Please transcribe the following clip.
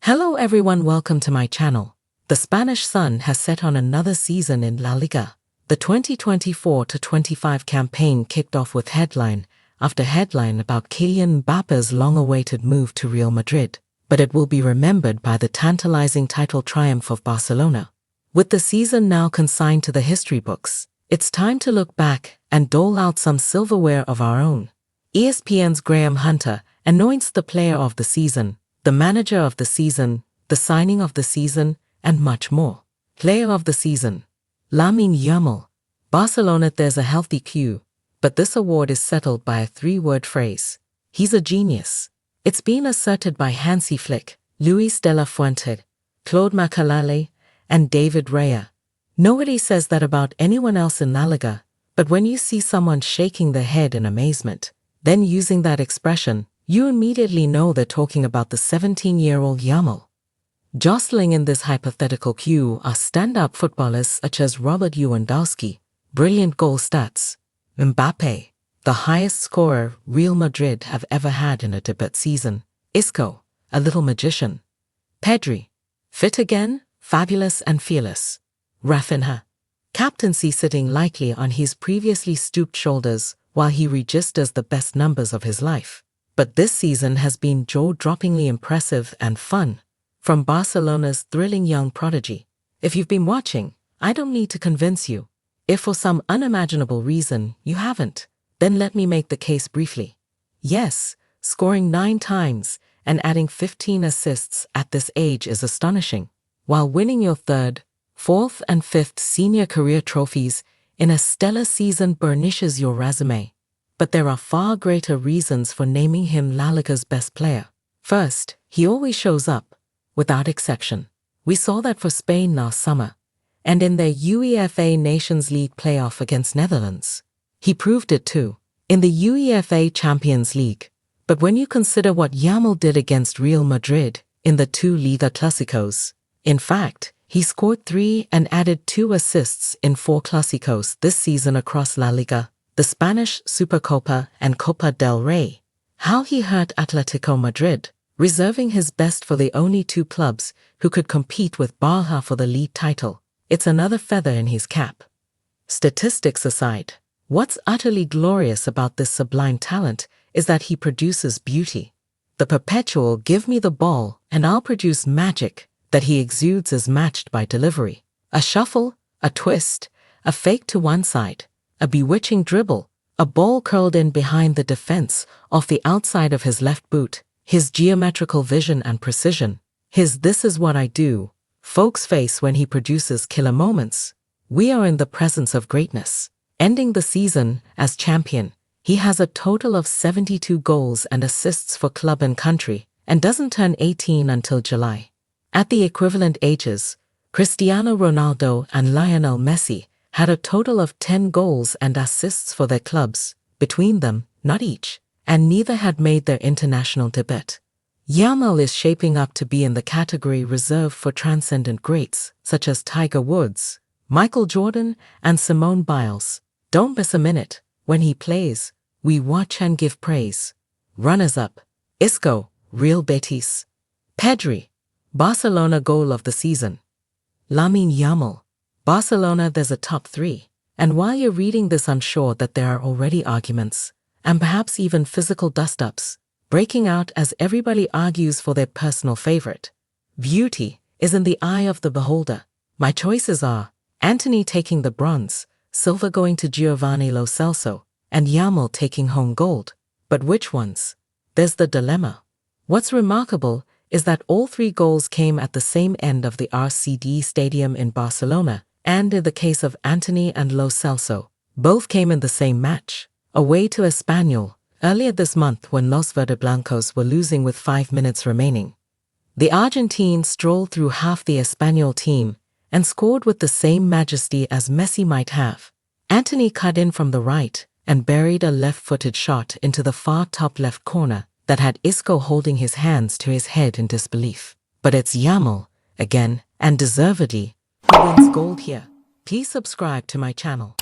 Hello everyone, welcome to my channel. The Spanish sun has set on another season in La Liga. The 2024-25 campaign kicked off with headline after headline about Kylian Mbappe's long-awaited move to Real Madrid, but it will be remembered by the tantalizing title triumph of Barcelona. With the season now consigned to the history books, it's time to look back and dole out some silverware of our own. ESPN's Graham Hunter anoints the player of the season, the manager of the season, the signing of the season, and much more. Player of the season, Lamine Yamal. Barcelona, there's a healthy queue, but this award is settled by a three-word phrase. He's a genius. It's been asserted by Hansi Flick, Luis de la Fuente, Claude Makélélé, and David Raya. Nobody says that about anyone else in La Liga, but when you see someone shaking their head in amazement, then using that expression, you immediately know they're talking about the 17-year-old Yamal. Jostling in this hypothetical queue are standout footballers such as Robert Lewandowski, brilliant goal stats, Mbappe, the highest scorer Real Madrid have ever had in a debut season, Isco, a little magician, Pedri, fit again, fabulous and fearless, Rafinha, captaincy sitting lightly on his previously stooped shoulders while he registers the best numbers of his life. But this season has been jaw-droppingly impressive and fun, from Barcelona's thrilling young prodigy. If you've been watching, I don't need to convince you. If for some unimaginable reason you haven't, then let me make the case briefly. Yes, scoring 9 times and adding 15 assists at this age is astonishing, while winning your 3rd, 4th and 5th senior career trophies in a stellar season burnishes your resume. But there are far greater reasons for naming him La Liga's best player. First, he always shows up, without exception. We saw that for Spain last summer, and in their UEFA Nations League playoff against Netherlands. He proved it too, in the UEFA Champions League. But when you consider what Yamal did against Real Madrid in the 2 Liga Clásicos, in fact, he scored 3 and added 2 assists in 4 Clásicos this season across La Liga, the Spanish Supercopa and Copa del Rey. How he hurt Atletico Madrid, reserving his best for the only 2 clubs who could compete with Barca for the league title. It's another feather in his cap. Statistics aside, what's utterly glorious about this sublime talent is that he produces beauty. The perpetual "give me the ball and I'll produce magic" that he exudes is matched by delivery. A shuffle, a twist, a fake to one side, a bewitching dribble, a ball curled in behind the defense off the outside of his left boot, his geometrical vision and precision, his "this is what I do" folks face when he produces killer moments. We are in the presence of greatness. Ending the season as champion, he has a total of 72 goals and assists for club and country, and doesn't turn 18 until July. At the equivalent ages, Cristiano Ronaldo and Lionel Messi had a total of 10 goals and assists for their clubs, between them, not each, and neither had made their international debut. Yamal is shaping up to be in the category reserved for transcendent greats, such as Tiger Woods, Michael Jordan, and Simone Biles. Don't miss a minute. When he plays, we watch and give praise. Runners-up, Isco, Real Betis. Pedri, Barcelona goal of the season. Lamine Yamal, Barcelona, there's a top 3. And while you're reading this, I'm sure that there are already arguments, and perhaps even physical dust-ups, breaking out as everybody argues for their personal favorite. Beauty is in the eye of the beholder. My choices are Antony taking the bronze, silver going to Giovanni Lo Celso, and Yamal taking home gold. But which ones? There's the dilemma. What's remarkable is that all 3 goals came at the same end of the RCD Stadium in Barcelona, and in the case of Antony and Lo Celso, both came in the same match, away to Espanyol, earlier this month when Los Verdeblancos were losing with 5 minutes remaining. The Argentine strolled through half the Espanyol team and scored with the same majesty as Messi might have. Antony cut in from the right and buried a left-footed shot into the far top left corner that had Isco holding his hands to his head in disbelief. But it's Yamal, again, and deservedly, who wins gold here. Please subscribe to my channel.